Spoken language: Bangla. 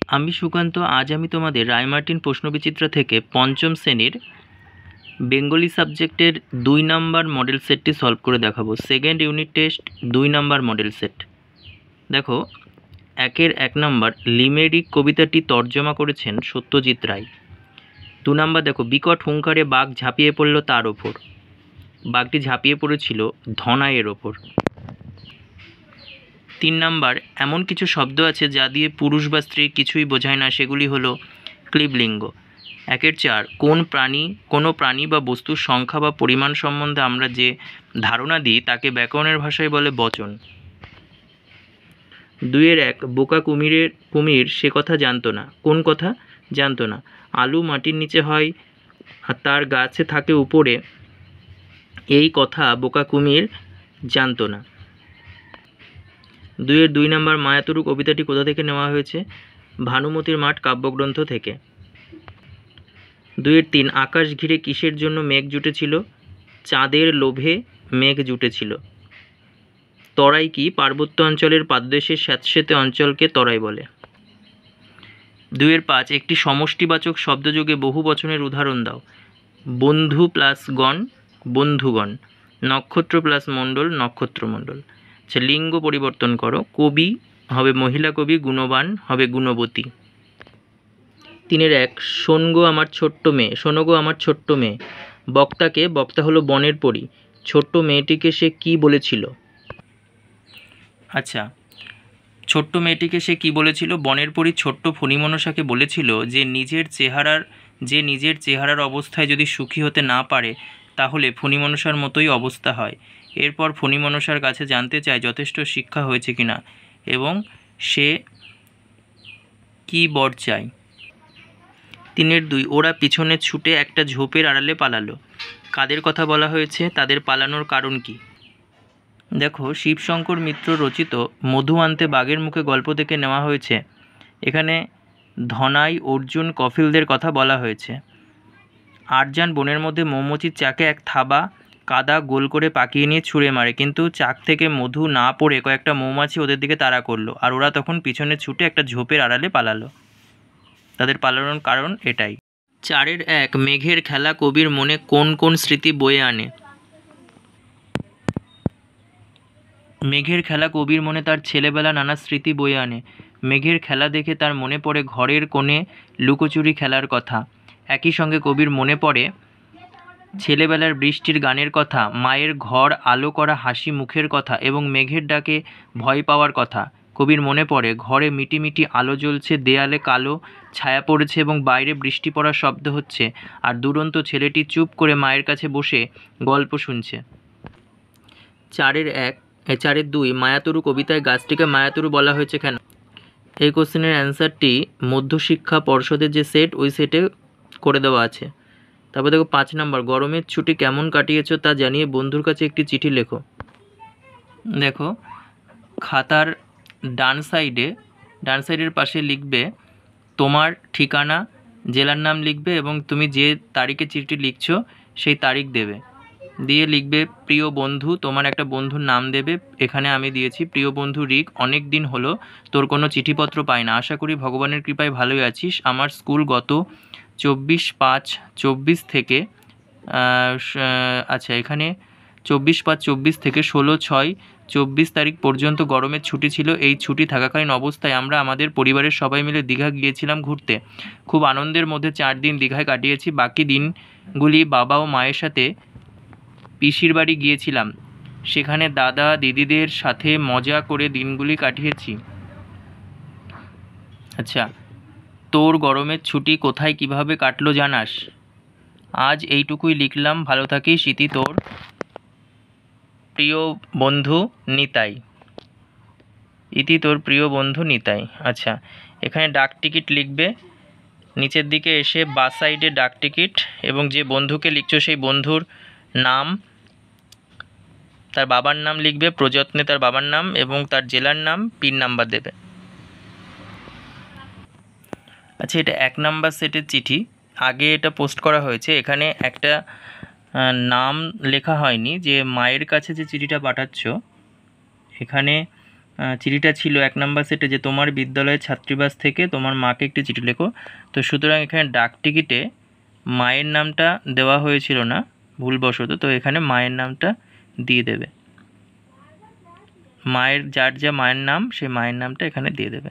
আমি সুকান্ত। আজ আমি তোমাদের রায়মার্টিন প্রশ্নবিচিত্রা থেকে পঞ্চম শ্রেণীর বেঙ্গলি সাবজেক্টের 2 নম্বর মডেল সেটটি সলভ করে দেখাবো। সেকেন্ড ইউনিট টেস্ট 2 নম্বর মডেল সেট। দেখো, 1 নম্বর লিমেরিক কবিতাটি তর্জমা করেছেন সত্যজিৎ রায়। 2 নম্বর দেখো, বিকট হুঙ্কারে বাঘ ঝাঁপিয়ে পড়ল তার ওপর। বাঘটি ঝাঁপিয়ে পড়েছিল ধনাইয়ের ওপর। 3 নম্বর, এমন কিছু শব্দ আছে যা দিয়ে পুরুষ বা স্ত্রী কিছুই বোঝায় না, সেগুলি হলো ক্লীবলিঙ্গ। 1-4, কোনো প্রাণী বা বস্তুর সংখ্যা বা পরিমাণ সম্বন্ধে আমরা যে ধারণা দিই তাকে ব্যাকরণের ভাষায় বলে বচন। 2-1, বোকা কুমির সে কথা জানতো না। কোন কথা জানতো না? আলু মাটির নিচে হয় আর তার গাছে থাকে উপরে, এই কথা বোকা কুমির জানতো না। 2 নম্বর, মায়াতুরু কবিতাটি কোথা থেকে নেওয়া হয়েছে? ভানুমতির মাঠ কাব্যগ্রন্থ থেকে। 2-3, আকাশ ঘিরে কিসের জন্য মেঘ জুটেছিল? চাঁদের লোভে মেঘ জুটেছিল। তরাই কি? পার্বত্য অঞ্চলের পাদদেশের স্যাঁতসেঁতে অঞ্চলকে তরাই বলে। 2-5, একটি সমষ্টিবাচক শব্দযোগে বহু বচনের উদাহরণ দাও। বন্ধু প্লাস গণ, বন্ধুগণ। নক্ষত্র প্লাস মণ্ডল, নক্ষত্রমণ্ডল। আচ্ছা, লিঙ্গ পরিবর্তন করো। কবি হবে মহিলা কবি, গুণবান হবে গুণবতী। 3-1, শোনো গো আমার ছোট্ট মেয়ে। বক্তা হলো বনের পরী। ছোট্ট মেয়েটিকে সে কি বলেছিল? আচ্ছা, ছোট্ট মেয়েটিকে সে কি বলেছিল? বনের পরী ছোট্ট ফণিমনসাকে বলেছিল যে নিজের চেহারার অবস্থায় যদি সুখী হতে না পারে তাহলে ফণিমনসার মতোই অবস্থা হয়। এরপর ফণিমনসার কাছে জানতে চায় যথেষ্ট শিক্ষা হয়েছে কিনা এবং সে কি বর চায়। 3-2, ওরা পিছনে ছুটে একটা ঝোপের আড়ালে পালালো। কাদের কথা বলা হয়েছে? তাদের পালানোর কারণ কি? দেখো, শিবশঙ্কর মিত্র রচিত মধু আনতে বাঘের মুখে গল্প থেকে নেওয়া হয়েছে। এখানে ধনাই, অর্জুন, কফিলদের কথা বলা হয়েছে। আরজান বনের মধ্যে মৌমাছির চাকে এক থাবা কাদা গোল করে পাকিয়ে নিয়ে ছুঁড়ে মারে, কিন্তু চাক থেকে মধু না পড়ে কয়েকটা মৌমাছি ওদের দিকে তাড়া করলো, আর ওরা তখন পিছনে ছুটে একটা ঝোপের আড়ালে পালালো। তাদের পালানোর কারণ এটাই। 4-1, মেঘের খেলা কবির মনে কোন কোন স্মৃতি বয়ে আনে? মেঘের খেলা কবির মনে তার ছেলেবেলা নানা স্মৃতি বয়ে আনে। মেঘের খেলা দেখে তার মনে পড়ে ঘরের কোণে লুকোচুরি খেলার কথা। একই সঙ্গে কবির মনে পড়ে ছেলেবেলার বৃষ্টির গানের কথা, মায়ের ঘর আলো করা হাসি মুখের কথা এবং মেঘের ডাকে ভয় পাওয়ার কথা। কবির মনে পড়ে ঘরে মিটিমিটি আলো জ্বলছে, দেয়ালে কালো ছায়া পড়েছে এবং বাইরে বৃষ্টি পড়ার শব্দ হচ্ছে, আর দুরন্ত ছেলেটি চুপ করে মায়ের কাছে বসে গল্প শুনছে। 4-2, মায়াতুরু কবিতায় গাছটিকে মায়াতুরু বলা হয়েছে কেন? এই কোশ্চেনের অ্যান্সারটি মধ্যশিক্ষা পর্ষদের যে সেট, ওই সেটে করে দেওয়া আছে। তারপর দেখো 5 নম্বর, গরমের ছুটি কেমন কাটিয়েছো তা জানিয়ে বন্ধুর কাছে একটি চিঠি লেখো। দেখো, খাতার ডান সাইডের পাশে লিখবে তোমার ঠিকানা, জেলার নাম লিখবে এবং তুমি যে তারিখে চিঠিটি লিখছো সেই তারিখ দেবে, দিয়ে লিখবে প্রিয় বন্ধু, তোমার একটা বন্ধুর নাম দেবে। এখানে আমি দিয়েছি প্রিয় বন্ধু রিক, অনেক দিন হলো তোর কোনো চিঠিপত্র পাই না, আশা করি ভগবানের কৃপায় ভালোই আছিস। আমার স্কুল গত 24/5/24 থেকে আচ্ছা, এখানে 24/5/24 থেকে 16/6/24 তারিখ পর্যন্ত গরমের ছুটি ছিল। এই ছুটি থাকাকালীন অবস্থায় আমরা আমাদের পরিবারের সবাই মিলে দীঘা গিয়েছিলাম ঘুরতে। খুব আনন্দের মধ্যে 4 দিন দীঘায় কাটিয়েছি। বাকি দিনগুলি বাবা ও মায়ের সাথে পিসির বাড়ি গিয়েছিলাম, সেখানে দাদা দিদিদের সাথে মজা করে দিনগুলি কাটিয়েছি। আচ্ছা, তোর গরমের ছুটি কোথায় কিভাবে কাটলো জানাস? আজ এইটুকুই লিখলাম, ভালো থাকিস, ইতি তোর প্রিয় বন্ধু নিতাই। আচ্ছা, এখানে ডাক টিকিট লিখবে, নিচের দিকে এসে বাঁ সাইডে ডাক টিকিট এবং যে বন্ধুকে লিখছো সেই বন্ধুর নাম, তার বাবার নাম লিখবে, প্রযত্নে তার বাবার নাম এবং তার জেলার নাম, পিন নাম্বার দেবে। আচ্ছা, এটা 1 নাম্বার সেটের চিঠি, আগে এটা পোস্ট করা হয়েছে। এখানে একটা নাম লেখা হয়নি, যে মায়ের কাছে যে চিঠিটা পাঠাচ্ছ এখানে চিঠিটা ছিল 1 নম্বর সেটে যে তোমার বিদ্যালয়ের ছাত্রীবাস থেকে তোমার মাকে একটি চিঠি লেখো। তো সুতরাং এখানে ডাক টিকিটে মায়ের নামটা দেওয়া হয়েছিল না ভুলবশত, তো এখানে মায়ের নামটা দিয়ে দেবে। মায়ের যা মায়ের নাম সেই মায়ের নামটা এখানে দিয়ে দেবে।